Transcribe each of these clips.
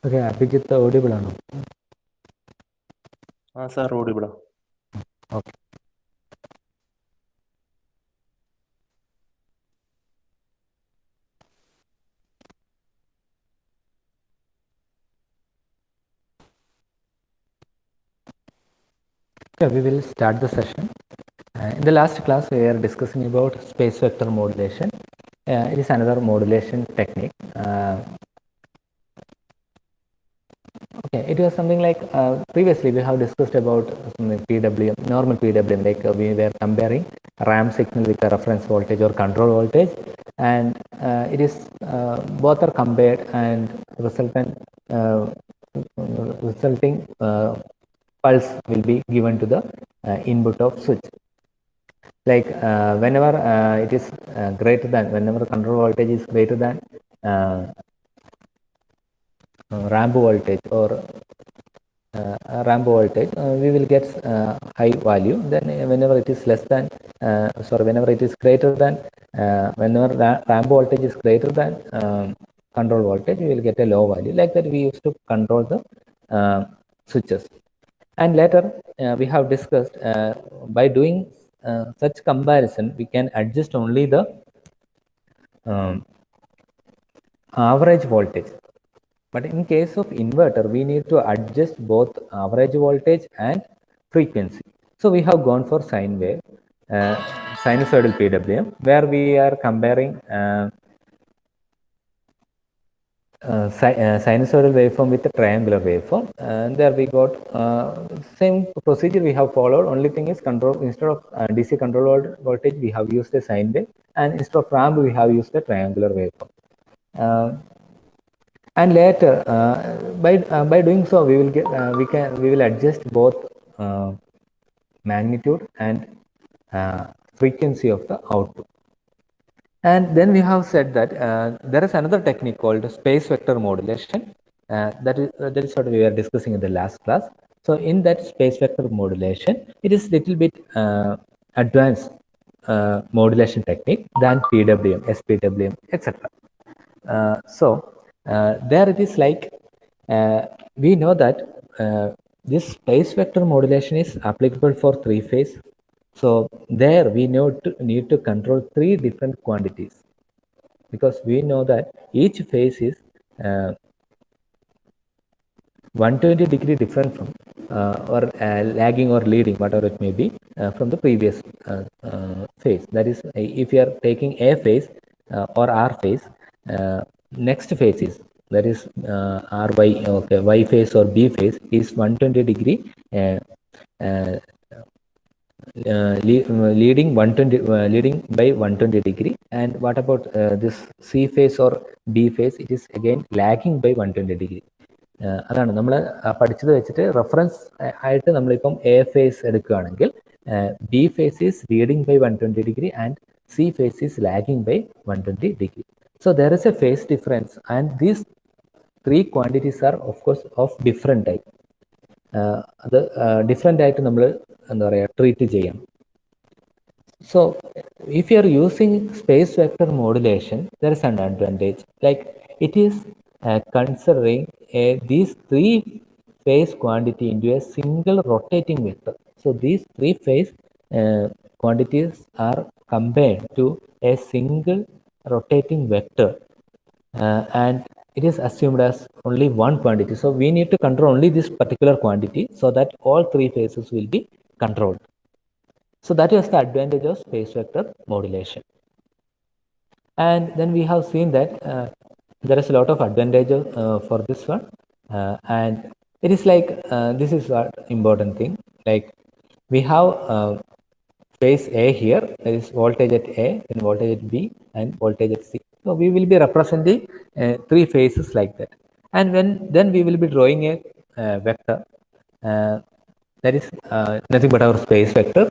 Okay, Abhijit audible ആണോ? Sir ഓഡിബിളാ. Okay. Okay, we will start the session. In the last class, we are discussing about space vector modulation. It is another modulation technique. Okay, it was something like previously we have discussed about something PWM, normal PWM, like we were comparing RAM signal with a reference voltage or control voltage, and it is both are compared and resulting pulse will be given to the input of switch. Like whenever it is greater than, whenever control voltage is greater than ramp voltage or ramp voltage, we will get high value. Then whenever it is less than, whenever it is greater than, whenever ramp voltage is greater than control voltage, we will get a low value. Like that we used to control the switches. And later we have discussed by doing such comparison, we can adjust only the average voltage. But in case of inverter, we need to adjust both average voltage and frequency. So we have gone for sine wave, sinusoidal PWM, where we are comparing sinusoidal waveform with a triangular waveform, and there we got same procedure we have followed. Only thing is, control, instead of DC control voltage, we have used a sine wave, and instead of ramp, we have used a triangular waveform. And later, by doing so, we will get we will adjust both magnitude and frequency of the output. And then we have said that there is another technique called space vector modulation. That is what we were discussing in the last class. So in that space vector modulation, it is little bit advanced modulation technique than PWM, SPWM, etc. There it is like we know that this space vector modulation is applicable for three-phase. So there we need to control three different quantities, because we know that each phase is 120 degree different from or lagging or leading, whatever it may be, from the previous phase. That is, if you are taking A phase or R phase, next phase is, that is RY, okay, Y phase or B phase is 120 degree leading leading by 120 degree. And what about this C phase or B phase? It is again lagging by 120 degree. അതാണ് നമ്മൾ പഠിച്ചത് വെച്ചിട്ട് reference ആയിട്ട് നമ്മളിപ്പം A phase എടുക്കുകയാണെങ്കിൽ B phase is leading by 120 degree and C phase is lagging by 120 degree. So there is a phase difference, and these three quantities are of course of different type. അത് different ആയിട്ട് നമ്മൾ എന്താ പറയുക treat ചെയ്യണം. So if you are using space vector modulation, there is an advantage. Like it is considering these three phase quantity into a single rotating vector. So these three phase quantities are combined to a single rotating vector, and it is assumed as only one quantity. So we need to control only this particular quantity so that all three phases will be controlled. So that is the advantage of space vector modulation. And then we have seen that there is a lot of advantages for this one, and it is like this is what important thing. Like we have phase A here, there is voltage at A, then voltage at B, and voltage at C. So we will be representing three phases like that. And then we will be drawing a vector that is nothing but our space vector.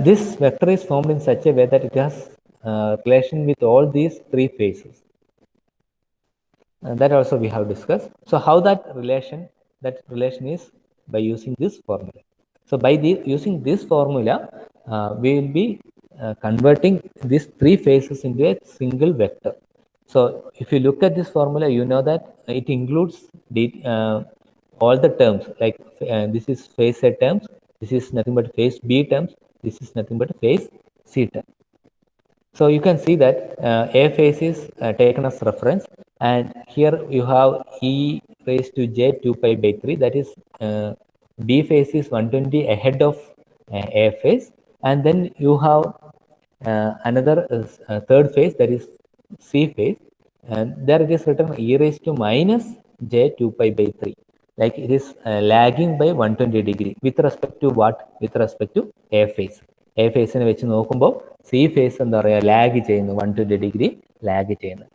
This vector is formed in such a way that it has relation with all these three phases. That also we have discussed. So how that relation is by using this formula. So by using this formula, we will be converting these three phases into a single vector. So if you look at this formula, you know that it includes all the terms, like this is phase A terms, this is nothing but phase B terms, this is nothing but phase C term. So you can see that A phase is taken as reference, and here you have e raised to j 2 pi by 3, that is B phase is 120 ahead of A phase, and then you have another third phase, that is C phase, and there it is written e raised to minus j 2 pi by 3, like it is lagging by 120 degree with respect to what? With respect to A phase. A phase വെച്ച് നോക്കുമ്പോൾ C phase എന്താ പറയുക, lag ചെയ്യുന്നു, 120 degree lag ചെയ്യുന്നു.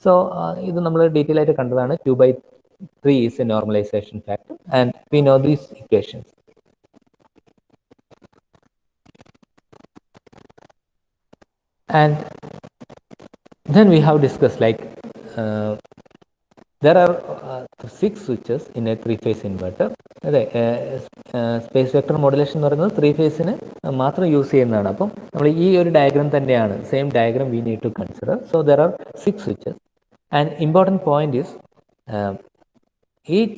So ഇത് നമ്മൾ detail ആയിട്ട് കണ്ടതാണ്. 2/3 is a normalization factor, and we know these equations. And then we have discussed, like there are 6 switches in a 3-phase inverter. അതെ, സ്പേസ് വെക്ടർ മോഡുലേഷൻ എന്ന് പറയുന്നത് 3 ഫേസിന് മാത്രം യൂസ് ചെയ്യുന്നതാണ്. അപ്പം നമ്മൾ ഈ ഒരു ഡയഗ്രാം തന്നെയാണ്, same diagram we need to consider. So there are 6 switches, and important point is each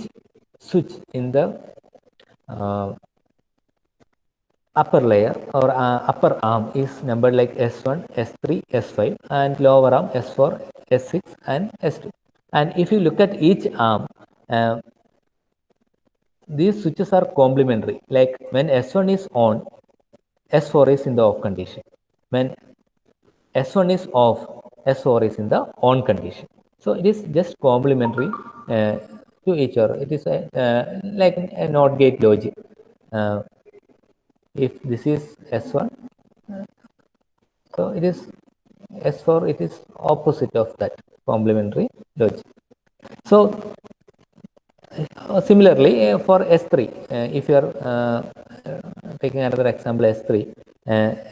switch in the upper layer or upper arm is numbered like S1, S3, S5, and lower arm S4, S6, and S2. And if you look at each arm, these switches are complementary. Like when S1 is on, S4 is in the off condition. When S1 is off, S4 is in the on condition. So it is just complementary to each other. It is like a NOT gate logic. If this is S1, so it is S4, it is opposite of that complementary logic. So similarly for S3, if you are taking another example, S3,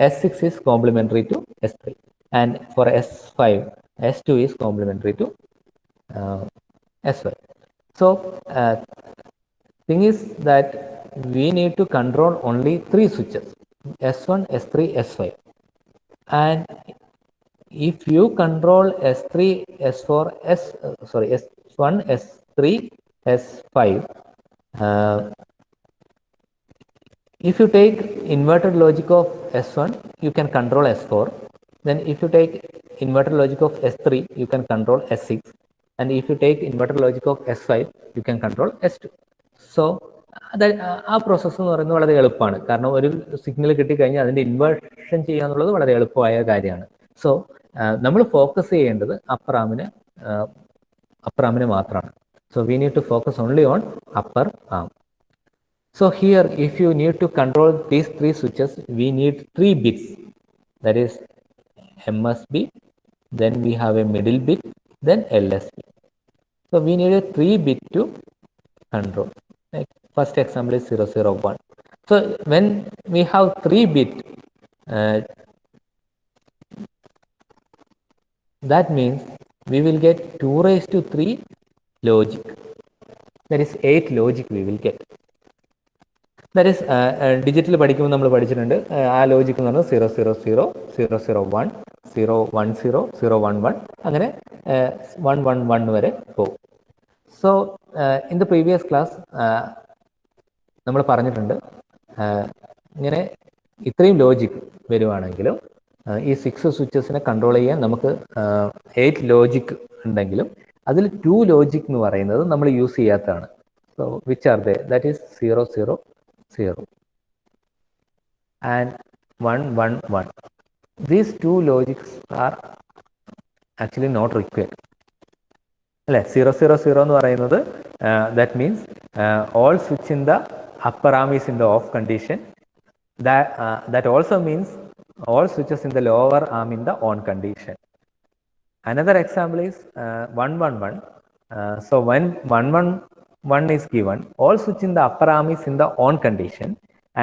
S6 is complementary to S3, and for S5, S2 is complementary to S5. So thing is that we need to control only 3 switches, S1, S3, S5, and if you control S3, S4, S1, S3, S5, if you take inverted logic of S1, you can control S4. Then if you take inverted logic of S3, you can control S6. And if you take inverted logic of S5, you can control S2. So ആ process എന്ന് പറയുന്നത് വളരെ എളുപ്പമാണ്. കാരണം ഒരു signal കിട്ടിക്കഴിഞ്ഞാൽ അതിൻ്റെ inversion ചെയ്യുക എന്നുള്ളത് വളരെ എളുപ്പമായ കാര്യമാണ്. സോ നമ്മൾ ഫോക്കസ് ചെയ്യേണ്ടത് അപ്പർ ആമിന് മാത്രമാണ്. So we need to focus only on upper arm. So here, if you need to control these 3 switches, we need 3 bits. That is MSB, then we have a middle bit, then LSB. So we need a 3-bit to control. Like first example is 001. So when we have 3-bit, that means we will get 2 raised to 3 logic. That is 8 logic we will get. That is digital പഠിക്കുമ്പോൾ നമ്മൾ പഠിച്ചിട്ടുണ്ട്. ആ logic എന്ന് പറഞ്ഞാൽ 000, 001, 010, 011, അങ്ങനെ 111 വരെ പോകും. So in the previous class നമ്മൾ പറഞ്ഞിട്ടുണ്ട്, ഇങ്ങനെ ഇത്രയും ലോജിക് വരുവാണെങ്കിലും ഈ 6 സ്വിച്ചസിനെ കൺട്രോൾ ചെയ്യാൻ നമുക്ക് 8 ലോജിക് ഉണ്ടെങ്കിലും അതിൽ 2 ലോജിക് എന്ന് പറയുന്നത് നമ്മൾ യൂസ് ചെയ്യാത്തതാണ്. So which are they? That is 000 and 111. These 2 logics are actually not required. അല്ലെ, 000 എന്ന് പറയുന്നത് that means all switch in the upper arm is in the off condition. That also means all switches in the lower arm in the on condition. Another example is 111. So when 111 is given, all switch in the upper arm is in the on condition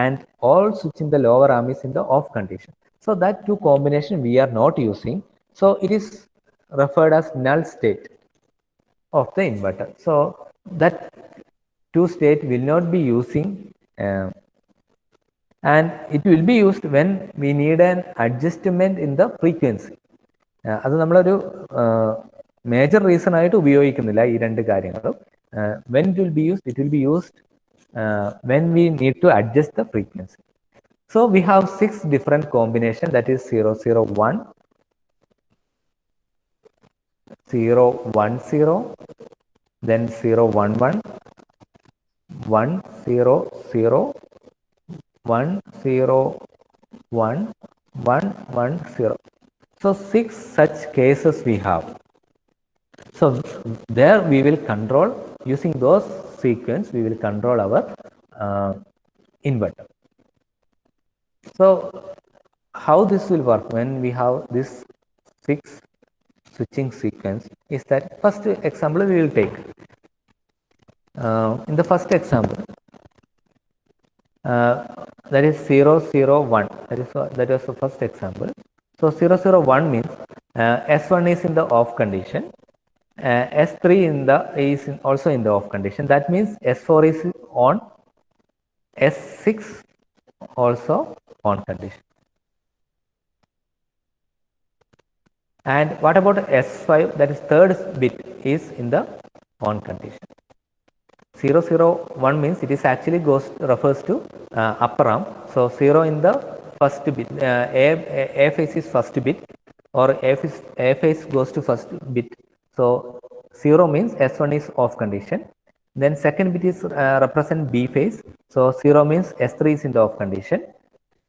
and all switch in the lower arm is in the off condition. So that 2 combination we are not using. So it is referred as null state of the inverter. So that 2 state will not be using, and it will be used when we need an adjustment in the frequency. അത് നമ്മളൊരു major reason ആയിട്ട് ഉപയോഗിക്കുന്നില്ല ഈ രണ്ട് കാര്യങ്ങളും. When it will be used, it will be used when we need to adjust the frequency. So we have 6 different combination, that is 001, 010, then 011, 100, 101, 110. So 6 such cases we have. So there we will control, using those sequence we will control our inverter. So how this will work when we have this 6 switching sequence is that, first example we will take. In the first example, that is 001, that was the first example. So 001 means S1 is in the off condition, S3 also in the off condition. That means S4 is on, S6 also on condition. And what about S5, that is third bit is in the on condition. 001 means it is actually refers to upper arm. So 0 in the first bit, A phase is first bit, or A phase goes to first bit. So 0 means S1 is off condition. Then second bit is represent B phase. So 0 means S3 is in the off condition.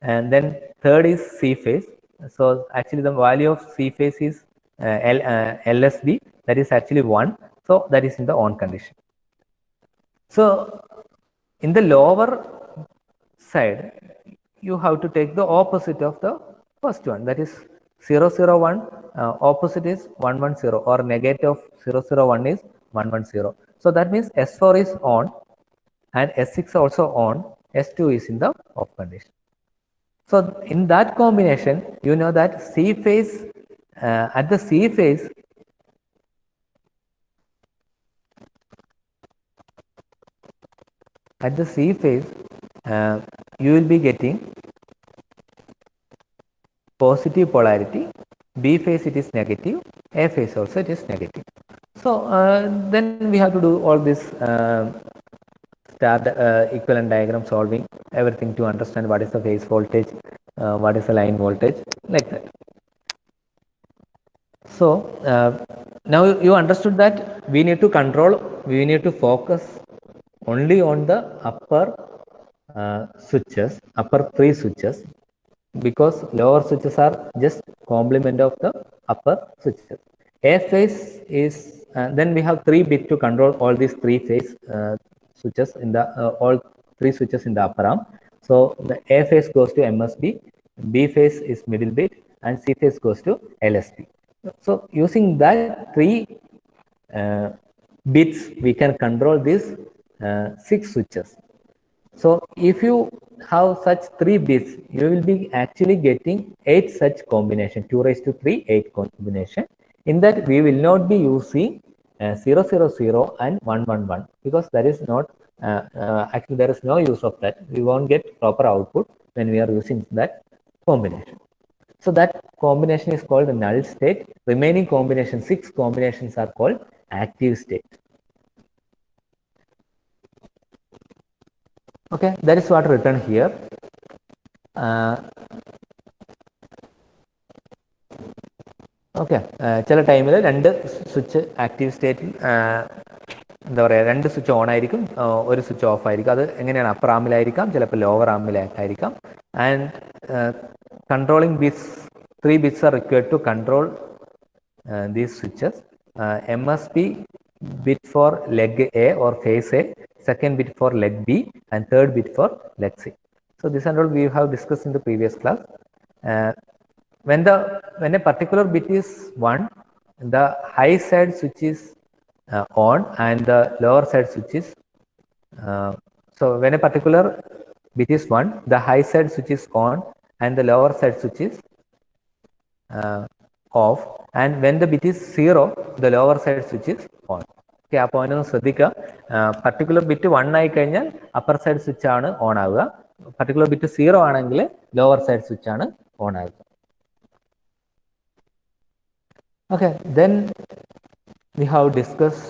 And then third is C phase. So actually the value of C phase is LSB, that is actually 1. So that is in the on condition. So in the lower side, you have to take the opposite of the first one, that is 001, opposite is 110, or negative of 001 is 110. So that means S4 is on and S6 also on, S2 is in the off condition. So in that combination, you know that C phase, at the C phase, you will be getting positive polarity, B phase it is negative, A phase also it is negative. So then we have to do all this star equivalent diagram solving, everything to understand what is the phase voltage, what is the line voltage, like that. So now you understood that we need to control, we need to focus only on the upper switches, upper 3 switches, because lower switches are just complement of the upper switches. A phase is, then we have 3 bit to control all these 3 phase switches in the all 3 switches in the upper arm. So the A phase goes to MSB, B phase is middle bit, and C phase goes to LSB. So using that 3 bits, we can control these 6 switches. So if you have such 3 bits, you will be actually getting 8 such combination, 2 raised to 3, 8 combination. In that we will not be using 000 and 111, because that is not, actually there is no use of that. We won't get proper output when we are using that combination. So that combination is called the null state. Remaining combination, 6 combinations, are called active state. Okay, that is what written here. Okay, ചില ടൈമിൽ 2 switch active സ്റ്റേറ്റിൽ, എന്താ പറയുക, 2 switch on ആയിരിക്കും, ഒരു switch off ആയിരിക്കും. അത് എങ്ങനെയാണ്? അപ്പർ ആമിലായിരിക്കാം, ചിലപ്പോൾ ലോവർ ആമിലായിരിക്കാം. And controlling bits, 3 bits are required to control these switches. MSB bit for leg A or phase A, second bit for leg B, and third bit for leg C. So this and all we have discussed in the previous class. When a particular bit is 1, the high side switch is on and the lower side switch is so when a particular bit is 1, the high side switch is on and the lower side switch is off, and when the bit is 0, the lower side switch is on. Okay, ആ point ഒന്ന് ശ്രദ്ധിക്കുക. Particular bit 1 ആയി കഴിഞ്ഞാൽ upper side switch ആണ് on ആവുക, particular bit 0 ആണെങ്കിൽ lower side switch ആണ് on ആവുക. Okay, then we have discussed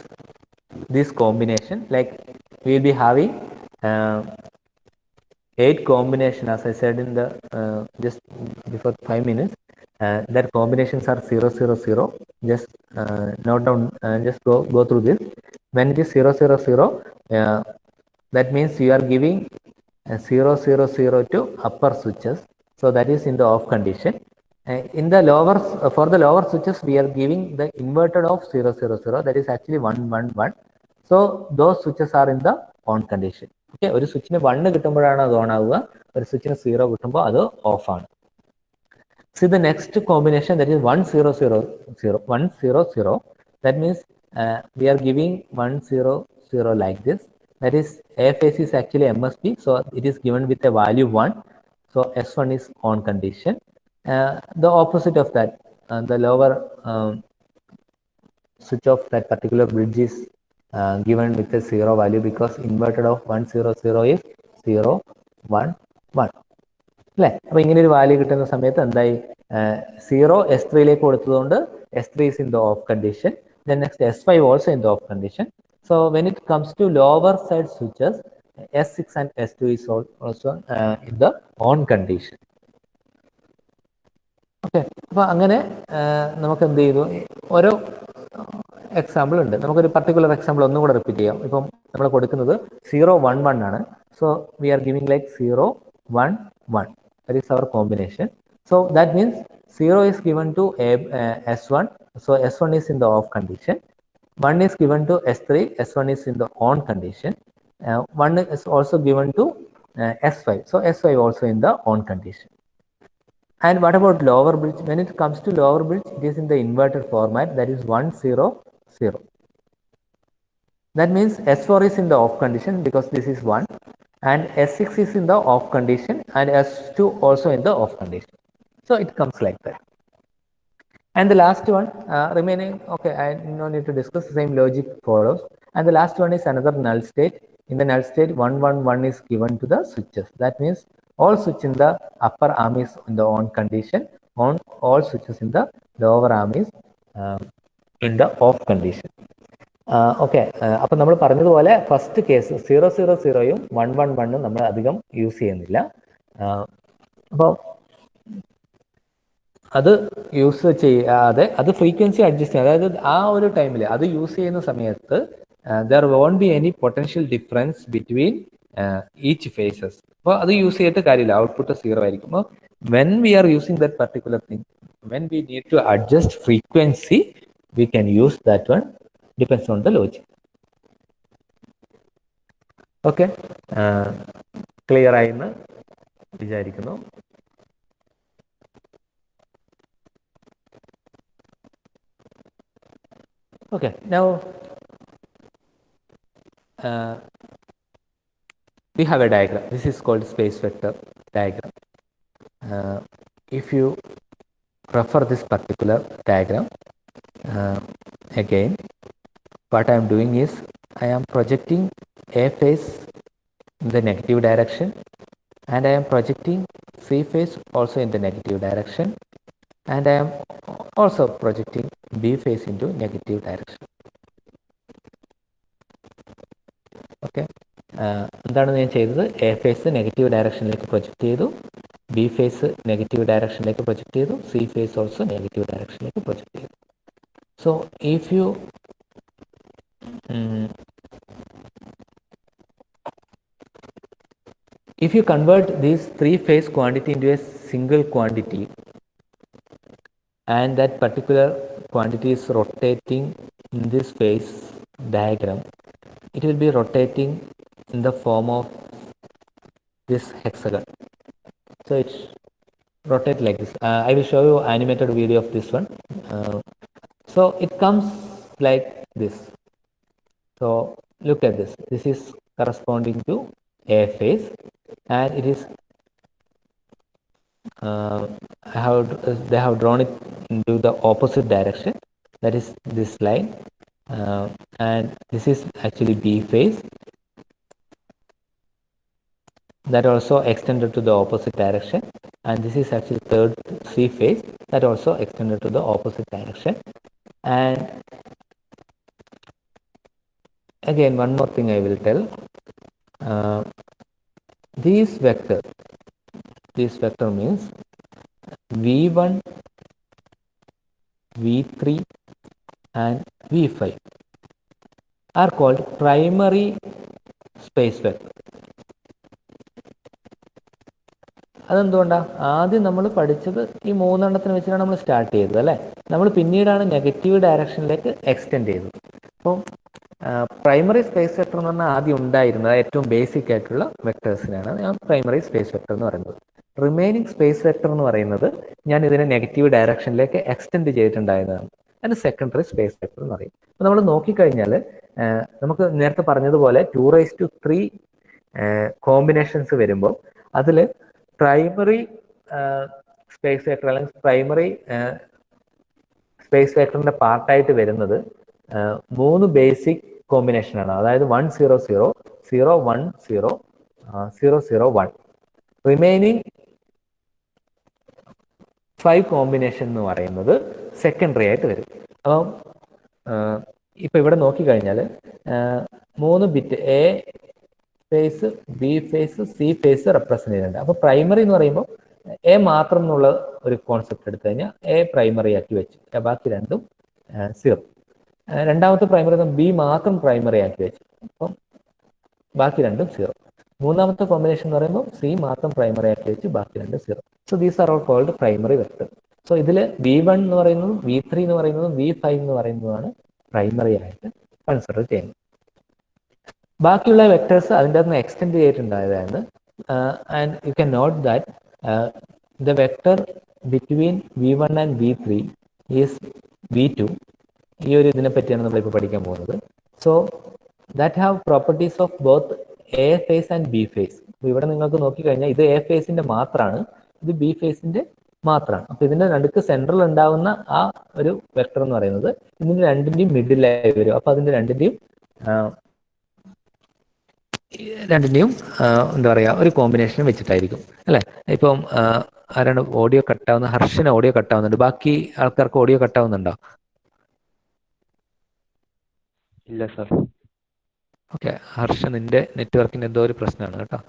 this combination, like we will be having 8 combination, as I said in the just before 5 minutes. That combinations are 0, 0, 0. Just note down, just go through this. When it is 0, 0, 0, that means you are giving 0, 0, 0 to upper switches. So that is in the off condition. In the lower, for the lower switches, we are giving the inverted of 0, 0, 0. That is actually 1, 1, 1. So those switches are in the on condition. Okay, ഒരു സ്വിച്ചിന് 1 കിട്ടുമ്പോഴാണ് അത് on ആവുക, ഒരു സ്വിച്ചിന് 0 കിട്ടുമ്പോൾ അത് of ആണ്. See the next combination, that is 1, 0, 0, 0, 1, 0, 0. That means we are giving 1, 0, 0 like this. That is A phase is actually MSB, so it is given with a value 1. So S1 is on condition. The opposite of that, the lower switch of that particular bridge is given with a 0 value, because inverted of 1, 0, 0 is 0, 1, 1. അല്ലേ? അപ്പൊ ഇങ്ങനെ ഒരു value കിട്ടുന്ന സമയത്ത് എന്തായി, 0 S3യിലേക്ക് കൊടുത്തതുകൊണ്ട് S3 is in the off condition. Then next S5 also in the off condition. So when it comes to lower side switches, S6 and S2 is also in the on condition. Okay, അപ്പൊ അങ്ങനെ നമുക്ക് എന്ത് ചെയ്തു, ഓരോ example ഉണ്ട്. നമുക്കൊരു particular example ഒന്നും കൂടെ റിപ്പീറ്റ് ചെയ്യാം. ഇപ്പം നമ്മൾ കൊടുക്കുന്നത് 0, 1, 1 ആണ്. So we are giving like 0, 1, 1. That is our combination. So that means 0 is given to S1. So S1 is in the off condition. 1 is given to S3. S1 is in the on condition. 1 is also given to S5. So S5 also in the on condition. And what about lower bridge? When it comes to lower bridge, it is in the inverted format, that is 1, 0, 0. That means S4 is in the off condition because this is 1, and S6 is in the off condition, and S2 also in the off condition. So it comes like that. And the last one remaining, okay, I no need to discuss, the same logic follows. And the last one is another null state. In the null state, 1, 1, 1 is given to the switches. That means all switch in the upper arm is in the on condition, on all switches in the lower arm is in the off condition. Okay, അപ്പം നമ്മൾ പറഞ്ഞതുപോലെ first case 0, 0, 0യും 1, 1, 1ഉം നമ്മൾ അധികം use ചെയ്യുന്നില്ല. അപ്പോൾ അത് use ചെയ്യാതെ അത് ഫ്രീക്വൻസി അഡ്ജസ്റ്റ് ചെയ്യുക. അതായത് ആ ഒരു ടൈമിൽ അത് യൂസ് ചെയ്യുന്ന സമയത്ത് there won't be any potential difference between each phases. അപ്പോൾ അത് യൂസ് ചെയ്തിട്ട് കാര്യമില്ല, ഔട്ട്പുട്ട് 0 ആയിരിക്കും. അപ്പോൾ when we are using that particular thing, when we need to adjust frequency, we can use that one, depends on the logic. Okay, clear ആയി എന്ന് വിചാരിക്കുന്നു. Okay, now we have a diagram. This is called space vector diagram. If you refer this particular diagram again, what I am doing is I am projecting A phase in the negative direction, and I am projecting C phase also in the negative direction, and I am also projecting B phase into negative direction. ഓക്കെ, എന്താണ് ഞാൻ ചെയ്തത്? A phase negative ഡയറക്ഷനിലേക്ക് project ചെയ്തു, B phase negative ഡയറക്ഷനിലേക്ക് project ചെയ്തു, C phase also negative ഡയറക്ഷനിലേക്ക് project ചെയ്തു. So if you convert these three phase quantity into a single quantity, and that particular quantity is rotating in this phase diagram, it will be rotating in the form of this hexagon. So it's rotate like this. I will show you animated video of this one. So it comes like this. So look at this. This is corresponding to A phase, and it is they have drawn it into the opposite direction. That is this line, and this is actually B phase. That also extended to the opposite direction, and this is actually third C phase, that also extended to the opposite direction. And again one more thing I will tell. These vector means v1, v3 and v5 are called primary space vector. അതെന്തുകൊണ്ടാണ്? ആദ്യം നമ്മൾ പഠിച്ചത് ഈ മൂന്നെണ്ണത്തിന് വെച്ചിട്ടാണ് നമ്മൾ start ചെയ്തത് അല്ലേ. നമ്മൾ പിന്നീടാണ് നെഗറ്റീവ് ഡയറക്ഷനിലേക്ക് എക്സ്റ്റെൻഡ് ചെയ്തത്. അപ്പം പ്രൈമറി സ്പേസ് വെക്ടർ എന്ന് പറഞ്ഞാൽ ആദ്യം ഉണ്ടായിരുന്നത് ഏറ്റവും ബേസിക് ആയിട്ടുള്ള വെക്ടേഴ്സിനാണ് ഞാൻ പ്രൈമറി സ്പേസ് വെക്ടർ എന്ന് പറയുന്നത്. റിമൈനിങ് സ്പേസ് വെക്ടർ എന്ന് പറയുന്നത് ഞാൻ ഇതിനെ നെഗറ്റീവ് ഡയറക്ഷനിലേക്ക് എക്സ്റ്റെൻഡ് ചെയ്തിട്ടുണ്ടായിരുന്നതാണ്. അതിന് സെക്കൻഡറി സ്പേസ് വെക്ടർ എന്ന് പറയും. അപ്പോൾ നമ്മൾ നോക്കിക്കഴിഞ്ഞാൽ നമുക്ക് നേരത്തെ പറഞ്ഞതുപോലെ 2⁻³ കോമ്പിനേഷൻസ് വരുമ്പോൾ അതിൽ പ്രൈമറി സ്പേസ് വെക്ടർ അല്ലെങ്കിൽ പ്രൈമറി സ്പേസ് വെക്ടറിന്റെ പാർട്ടായിട്ട് വരുന്നത് 3 ബേസിക് കോമ്പിനേഷനാണ്. അതായത് 1 0 0 0 1 0 0 0 1. റിമൈനിങ് 5 കോമ്പിനേഷൻ എന്ന് പറയുന്നത് സെക്കൻഡറി ആയിട്ട് വരും. അപ്പം ഇപ്പൊ ഇവിടെ നോക്കിക്കഴിഞ്ഞാൽ 3 bit A phase, B phase, C phase represent ചെയ്യുന്നുണ്ട്. അപ്പൊ പ്രൈമറി എന്ന് പറയുമ്പോൾ എ മാത്രം എന്നുള്ള ഒരു കോൺസെപ്റ്റ് എടുത്തു കഴിഞ്ഞാൽ എ പ്രൈമറി ആക്കി വെച്ചു, ബാക്കി രണ്ടും 0. രണ്ടാമത്തെ പ്രൈമറി ബി മാത്രം പ്രൈമറി ആക്കി വെച്ചു, അപ്പം ബാക്കി രണ്ടും 0. മൂന്നാമത്തെ കോമ്പിനേഷൻ എന്ന് പറയുമ്പോൾ സി മാത്രം പ്രൈമറി ആക്കി വെച്ച് ബാക്കി രണ്ടും 0. So these are all called primary vector. സോ ഇതിൽ v1 എന്ന് പറയുന്നതും v3 എന്ന് പറയുന്നതും v5 എന്ന് പറയുന്നതുമാണ് പ്രൈമറി ആയിട്ട് കൺസിഡർ ചെയ്യുന്നത്. ബാക്കിയുള്ള വെക്ടേഴ്സ് അതിൻ്റെ അകത്ത് എക്സ്റ്റെൻഡ് ചെയ്തിട്ടുണ്ടായതാണ്. And you can note that the vector between v1 and v3 is v2. ഈ ഒരു ഇതിനെ പറ്റിയാണ് നമ്മളിപ്പോൾ പഠിക്കാൻ പോകുന്നത്. So that have properties of both A phase and B phase. ഇവിടെ നിങ്ങൾക്ക് നോക്കിക്കഴിഞ്ഞാൽ ഇത് എ ഫേസിന്റെ മാത്രമാണ്, ഇത് ബി ഫേസിന്റെ മാത്രമാണ്. അപ്പൊ ഇതിന്റെ നടുക്ക് സെൻട്രൽ ഉണ്ടാകുന്ന ആ ഒരു വെക്ടർ എന്ന് പറയുന്നത് ഇതിന്റെ രണ്ടിന്റെയും മിഡിലായി വരും. അപ്പൊ അതിന്റെ രണ്ടിന്റെയും എന്താ പറയാ ഒരു കോമ്പിനേഷൻ വെച്ചിട്ടായിരിക്കും അല്ലെ. ഇപ്പം ആരാണ് ഓഡിയോ കട്ടാവുന്ന? ഹർഷന് ഓഡിയോ കട്ടാവുന്നുണ്ട്. ബാക്കി ആൾക്കാർക്ക് ഓഡിയോ കട്ടാവുന്നുണ്ടോ? ഇല്ല സർ. ഓക്കെ, ഹർഷ നിന്റെ നെറ്റ്വർക്കിന് എന്തോ ഒരു പ്രശ്നമാണ് കേട്ടോ.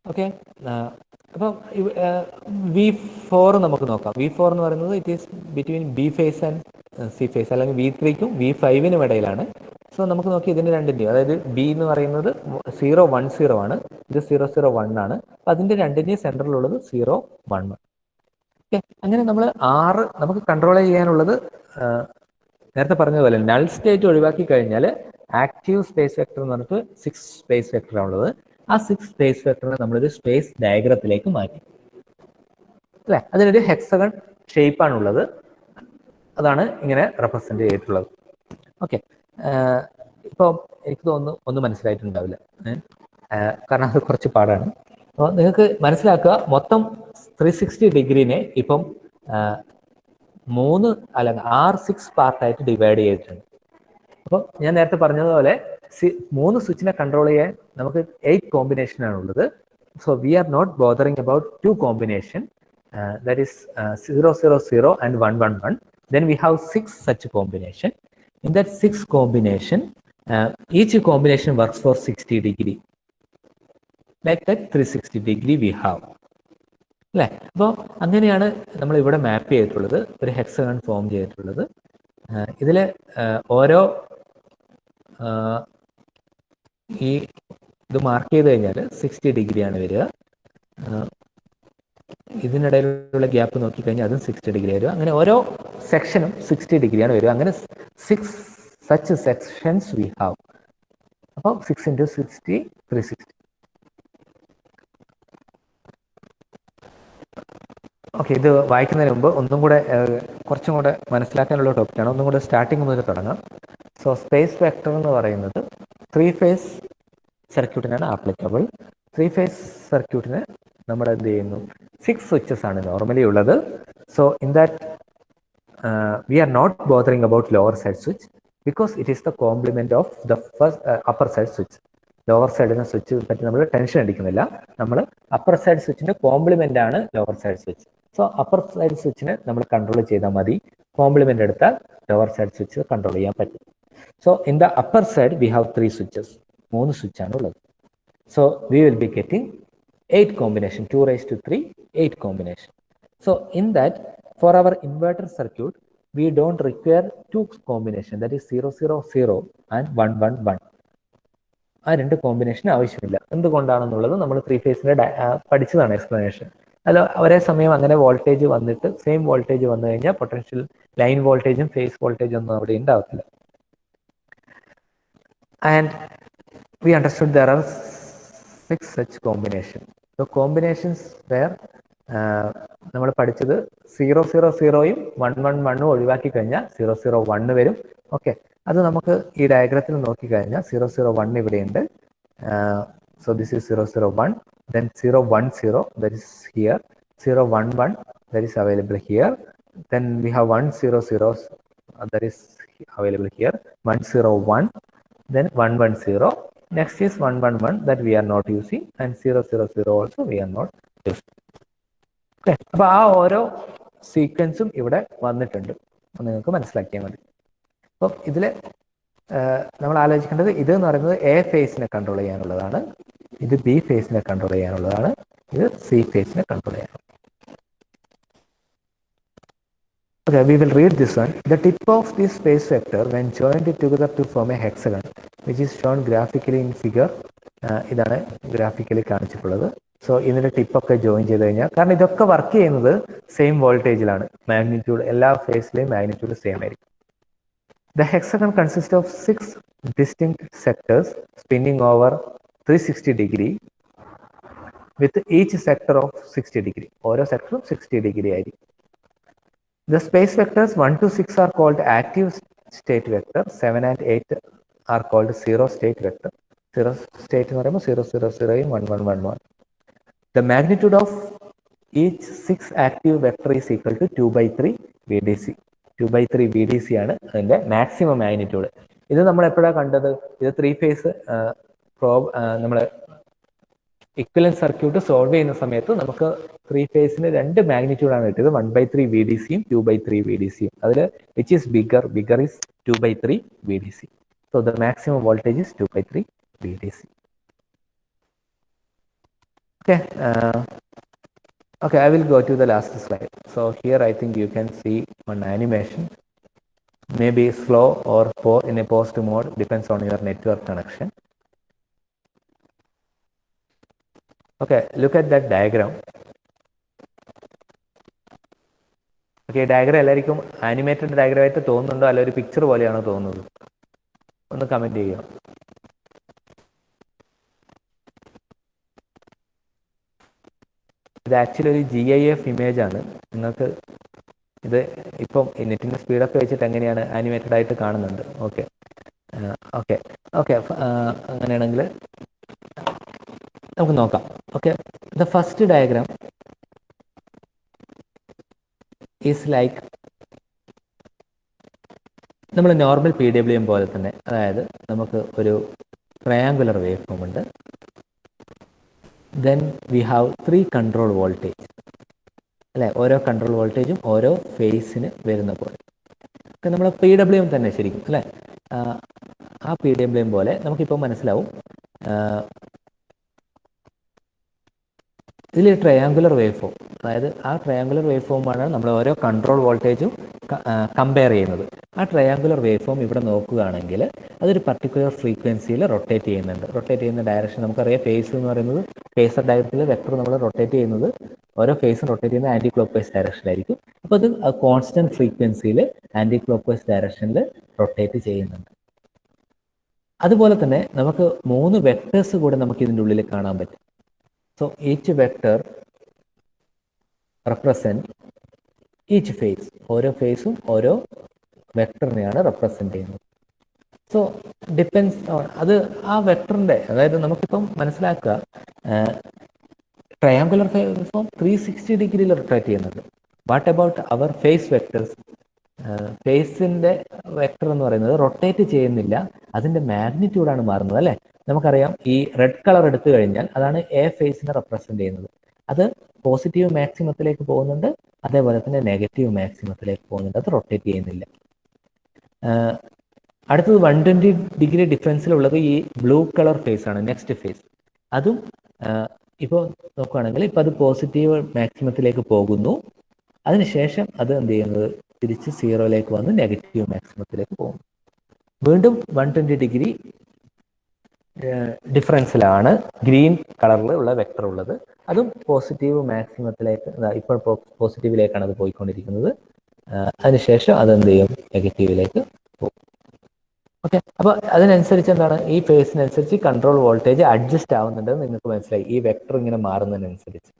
ഓക്കെ, അപ്പം v4 നമുക്ക് നോക്കാം. v4 എന്ന് പറയുന്നത് it is between B phase and C phase, അല്ലെങ്കിൽ v3ക്കും v5നും ഇടയിലാണ്. സോ നമുക്ക് നോക്കി ഇതിന്റെ രണ്ടിന്റെയും, അതായത് ബി എന്ന് പറയുന്നത് 0 1 0 ആണ്, ഇത് 0 0 1 ആണ്. അപ്പൊ അതിന്റെ രണ്ടിന്റെയും സെന്ററിലുള്ളത് 0 1 1. ഓക്കെ, അങ്ങനെ നമ്മൾ 6 നമുക്ക് കൺട്രോൾ ചെയ്യാനുള്ളത് നേരത്തെ പറഞ്ഞതുപോലെ നൾ സ്റ്റേറ്റ് ഒഴിവാക്കി കഴിഞ്ഞാൽ ആക്റ്റീവ് സ്പേസ് വെക്ടർ എന്ന് പറഞ്ഞിട്ട് 6 സ്പേസ് വെക്ടറാണ് ഉള്ളത്. ആ 6 സ്പേസ് വെക്ടറിനെ നമ്മളൊരു സ്പേസ് ഡയഗ്രത്തിലേക്ക് മാറ്റി അല്ലെ. അതിനൊരു ഹെക്സഗൺ ഷേപ്പാണുള്ളത്, അതാണ് ഇങ്ങനെ റെപ്രസെന്റ് ചെയ്തിട്ടുള്ളത്. ഓക്കെ, ഇപ്പോൾ എനിക്ക് തോന്നുന്നു ഒന്നും മനസ്സിലായിട്ടുണ്ടാവില്ല, കാരണം അത് കുറച്ച് പാടാണ്. അപ്പോൾ നിങ്ങൾക്ക് മനസ്സിലാക്കുക, മൊത്തം 360 ഡിഗ്രീനെ ഇപ്പം 6 പാർട്ടായിട്ട് ഡിവൈഡ് ചെയ്തിട്ടുണ്ട്. അപ്പം ഞാൻ നേരത്തെ പറഞ്ഞതുപോലെ 3 സ്വിച്ചിനെ കൺട്രോൾ ചെയ്യാൻ നമുക്ക് 8 കോമ്പിനേഷൻ ആണുള്ളത്. So we are not bothering about 2 combination, that is 0 0 0 and 1 1 1. Then we have 6 such combination. In that 6 combination, each combination works for 60 degree. Like that 360 degree we have. അല്ലേ? അപ്പോൾ അങ്ങനെയാണ് നമ്മൾ ഇവിടെ മാപ്പ് ചെയ്തിട്ടുള്ളത്, ഒരു ഹെക്സഗൺ ഫോം ചെയ്തിട്ടുള്ളത്. ഇതിൽ ഓരോ ഈ ഇത് മാർക്ക് ചെയ്ത് കഴിഞ്ഞാൽ 60 ഡിഗ്രിയാണ് വരിക. ഇതിനിടയിലുള്ള ഗ്യാപ്പ് നോക്കിക്കഴിഞ്ഞാൽ അതും 60 ഡിഗ്രി വരിക. അങ്ങനെ ഓരോ സെക്ഷനും 60 ഡിഗ്രിയാണ് വരിക. അങ്ങനെ 6 സച്ച് സെക്ഷൻസ് വി ഹാവ്. അപ്പോൾ 6 × 60 360. ഓക്കെ, ഇത് വായിക്കുന്നതിന് മുമ്പ് ഒന്നും കൂടെ കുറച്ചും കൂടെ മനസ്സിലാക്കാനുള്ള ടോപ്പിക്കാണ്. ഒന്നും കൂടെ സ്റ്റാർട്ടിങ് മുതൽ തുടങ്ങാം. സോ സ്പേസ് വെക്ടർ എന്ന് പറയുന്നത് 3 ഫേസ് സർക്യൂട്ടിനാണ് ആപ്ലിക്കബിൾ. 3 ഫേസ് സർക്യൂട്ടിന് നമ്മൾ എന്ത് ചെയ്യുന്നു, 6 സ്വിച്ചസ് ആണ് നോർമലി ഉള്ളത്. So in that we are not bothering about lower side switch because it is the complement of the first upper side switch. Lower സൈഡിനെ switch പറ്റി നമ്മൾ ടെൻഷൻ അടിക്കുന്നില്ല. നമ്മൾ അപ്പർ സൈഡ് സ്വിച്ചിന്റെ കോംപ്ലിമെന്റ് ആണ് lower side switch. So upper side സ്വിച്ചിനെ നമ്മൾ control ചെയ്താൽ മതി. കോംപ്ലിമെന്റ് എടുത്താൽ ലോവർ സൈഡ് സ്വിച്ച് കൺട്രോൾ ചെയ്യാൻ പറ്റും. So in the upper side we have 3 switches, 3 സ്വിച്ചാണ് ഉള്ളത്. So we will be getting 8 combination, 2 raised to 3, 8 combination. So in that, for our inverter circuit, we don't require 2 combination, that is 0, 0, 0 and 1, 1, 1. ആ 2 combination ആവശ്യമില്ല. എന്തുകൊണ്ടാണെന്നുള്ളത് നമ്മൾ 3 ഫേസിന്റെ പഠിച്ചതാണ് explanation. അല്ല, ഒരേ സമയം അങ്ങനെ voltage വന്നിട്ട് സെയിം വോൾട്ടേജ് വന്നു കഴിഞ്ഞാൽ പൊട്ടൻഷ്യൽ ലൈൻ വോൾട്ടേജും ഫേസ് വോൾട്ടേജും ഒന്നും അവിടെ ഉണ്ടാവത്തില്ല. And we understood there are 6 such combination. So combinations where നമ്മൾ പഠിച്ചത് 0, 0, 0യും 1, 1, 1ഉം ഒഴിവാക്കി കഴിഞ്ഞാൽ 0, 0, 1 വരും. ഓക്കെ, അത് നമുക്ക് ഈ ഡയഗ്രത്തിൽ നോക്കിക്കഴിഞ്ഞാൽ 0, 0, 1 ഇവിടെയുണ്ട്. So this is 0, 0, 1, then 0, 1, 0 that is here, 0, 1, 1 that is available here, then we have 1, 0, 0 that is available here, 1, 0, 1, then 1, 1, 0. Next is 1, 1, 1 that we are not using, and 0, 0, 0 also we are not using. Okay, അപ്പോൾ ആ ഓരോ സീക്വൻസും ഇവിടെ വന്നിട്ടുണ്ട്, നിങ്ങൾക്ക് മനസ്സിലാക്കിയാൽ മതി. അപ്പം ഇതിൽ നമ്മൾ ആലോചിക്കേണ്ടത് ഇത് എന്ന് പറയുന്നത് എ ഫേസിനെ കൺട്രോൾ ചെയ്യാനുള്ളതാണ്, ഇത് ബി ഫേസിനെ കൺട്രോൾ ചെയ്യാനുള്ളതാണ്, ഇത് സി ഫേസിനെ കൺട്രോൾ ചെയ്യാനുള്ളതാണ്. Okay, we will read this one. The tip of this phase vector when joined together to form a hexagon, which is shown graphically in figure. ഇതാണ് graphically കാണിച്ചിട്ടുള്ളത്. So ഇതിൻ്റെ ടിപ്പൊക്കെ join ചെയ്ത് കഴിഞ്ഞാൽ, കാരണം ഇതൊക്കെ വർക്ക് ചെയ്യുന്നത് സെയിം വോൾട്ടേജിലാണ്, മാഗ്നിറ്റ്യൂഡ് എല്ലാ ഫേസിലെയും magnitude same ആയിരിക്കും. The hexagon consists of 6 distinct sectors spinning over 360 degree with each sector of 60 degree. ഓരോ സെക്ടറും 60 ഡിഗ്രി ആയിരിക്കും. The space vectors 1 to 6 are called active state vector, 7 and 8 are called zero state vector. Zero state എന്ന് പറയുമ്പോൾ 0, 0, 0യും 1, 1, 1, 1. The magnitude of each 6 active vector is equal to 2/3 VDC. 2/3 VDC ആണ് അതിൻ്റെ maximum magnitude. ഇത് നമ്മൾ എപ്പോഴാണ് കണ്ടത്? ഇത് 3 ഫേസ് നമ്മൾ ഇക്വലന്റ് സർക്യൂട്ട് സോൾവ് ചെയ്യുന്ന സമയത്ത് നമുക്ക് 3 ഫേസിന് 2 മാഗ്നിറ്റ്യൂഡാണ് കിട്ടിയത്, 1/3 VDCയും 2/3 VDCയും. അതിൽ which is bigger is 2/3 VDC. So the maximum voltage is 2/3 VDC. Okay, I will go to the last slide. So here I think you can see one animation, maybe slow or in a post mode, depends on your network connection. Okay, look at that diagram. Okay, diagram എല്ലാവർക്കും animated diagram ആയിട്ട് തോന്നുന്നുണ്ടോ, അല്ല ഒരു picture പോലെയാണോ തോന്നുന്നത്? ഒന്ന് comment ചെയ്യുക. ഇത് ആക്ച്വലി ഒരു GIF ഇമേജ് ആണ്. നിങ്ങൾക്ക് ഇത് ഇപ്പം നെറ്റിൻ്റെ സ്പീഡൊക്കെ വെച്ചിട്ട് എങ്ങനെയാണ് ആനിമേറ്റഡ് ആയിട്ട് കാണുന്നുണ്ട്. ഓക്കെ ഓക്കെ ഓക്കെ അങ്ങനെയാണെങ്കിൽ നമുക്ക് നോക്കാം. Okay, the first diagram is like നമ്മൾ നോർമൽ PWM പോലെ തന്നെ, അതായത് നമുക്ക് ഒരു ട്രയാങ്കുലർ വേവ് ഫോം ഉണ്ട്. Then we have 3 control voltage, അല്ലേ? ഓരോ കൺട്രോൾ വോൾട്ടേജും ഓരോ ഫേസിന് വരുന്ന പോലെ. നമ്മൾ PWM തന്നെ ശരിക്കും, അല്ലേ? ആ PWM പോലെ നമുക്കിപ്പോൾ മനസ്സിലാവും. ഇതിൽ ട്രയാങ്കുലർ വേവ് ഫോം, അതായത് ആ ട്രയാങ്കുലർ വേവ് ഫോമാണ് നമ്മൾ ഓരോ കൺട്രോൾ വോൾട്ടേജും കമ്പയർ ചെയ്യുന്നത്. ആ ട്രയാങ്കുലർ വേവ് ഫോം ഇവിടെ നോക്കുകയാണെങ്കിൽ അതൊരു പർട്ടിക്കുലർ ഫ്രീക്വൻസിയിൽ റൊട്ടേറ്റ് ചെയ്യുന്നുണ്ട്. റൊട്ടേറ്റ് ചെയ്യുന്ന ഡയറക്ഷൻ നമുക്കറിയാം. ഫേസ് എന്ന് പറയുന്നത്, ഫേസർ ഡയഗ്രത്തിൽ വെക്ടർ നമ്മൾ റൊട്ടേറ്റ് ചെയ്യുന്നത്, ഓരോ ഫേസും റൊട്ടേറ്റ് ചെയ്യുന്ന ആൻറ്റി ക്ലോക്ക് വൈസ് ഡയറക്ഷനിലായിരിക്കും. അപ്പോൾ അത് കോൺസ്റ്റന്റ് ഫ്രീക്വൻസിയിൽ ആൻറ്റി ക്ലോക്ക് വൈസ് ഡയറക്ഷനിൽ റൊട്ടേറ്റ് ചെയ്യുന്നുണ്ട്. അതുപോലെ തന്നെ നമുക്ക് 3 വെക്ടേഴ്സ് കൂടെ നമുക്ക് ഇതിൻ്റെ ഉള്ളിൽ കാണാൻ പറ്റും. So each vector represent each phase. ഓരോ ഫേസും ഓരോ വെക്ടറിനെയാണ് റെപ്രസെന്റ് ചെയ്യുന്നത്. സോ ഡിപ്പെൻസ് ഓൺ അത് ആ വെക്ടറിന്റെ, അതായത് നമുക്കിപ്പം മനസ്സിലാക്കുക, ട്രയാങ്കുലർ ഫോം 360 ഡിഗ്രിയിൽ റൊട്ടേറ്റ് ചെയ്യുന്നുണ്ട്. What about our phase vectors? ഫേസിന്റെ വെക്ടർ എന്ന് പറയുന്നത് റൊട്ടേറ്റ് ചെയ്യുന്നില്ല, അതിന്റെ മാഗ്നിറ്റ്യൂഡാണ് മാറുന്നത്, അല്ലേ? നമുക്കറിയാം ഈ റെഡ് കളർ എടുത്തു കഴിഞ്ഞാൽ അതാണ് എ ഫേസിനെ റെപ്രസെന്റ് ചെയ്യുന്നത്. അത് പോസിറ്റീവ് മാക്സിമത്തിലേക്ക് പോകുന്നുണ്ട്, അതേപോലെ തന്നെ നെഗറ്റീവ് മാക്സിമത്തിലേക്ക് പോകുന്നുണ്ട്. അത് റൊട്ടേറ്റ് ചെയ്യുന്നില്ല. അടുത്തത് 120 ഡിഗ്രി ഡിഫറൻസിലുള്ളത് ഈ ബ്ലൂ കളർ ഫേസ് ആണ്, നെക്സ്റ്റ് ഫേസ്. അതും ഇപ്പോൾ നോക്കുകയാണെങ്കിൽ ഇപ്പം അത് പോസിറ്റീവ് മാക്സിമത്തിലേക്ക് പോകുന്നു, അതിനുശേഷം അത് എന്ത് ചെയ്യുന്നത് തിരിച്ച് 0യിലേക്ക് വന്ന് നെഗറ്റീവ് മാക്സിമത്തിലേക്ക് പോകുന്നു. വീണ്ടും 120 ഡിഗ്രി ഡിഫറൻസിലാണ് ഗ്രീൻ കളറിൽ ഉള്ള വെക്ടർ ഉള്ളത്. അതും പോസിറ്റീവ് മാക്സിമത്തിലേക്ക്, ഇപ്പോൾ പോസിറ്റീവിലേക്കാണ് അത് പോയിക്കൊണ്ടിരിക്കുന്നത്. അതിനുശേഷം അതെന്ത് ചെയ്യും, നെഗറ്റീവിലേക്ക് പോകും. ഓക്കെ, അപ്പോൾ അതിനനുസരിച്ച് എന്താണ്, ഈ ഫേസിനനുസരിച്ച് കൺട്രോൾ വോൾട്ടേജ് അഡ്ജസ്റ്റ് ആവുന്നുണ്ടെന്ന് നിങ്ങൾക്ക് മനസ്സിലായി. ഈ വെക്ടർ ഇങ്ങനെ മാറുന്നതിനനുസരിച്ച്,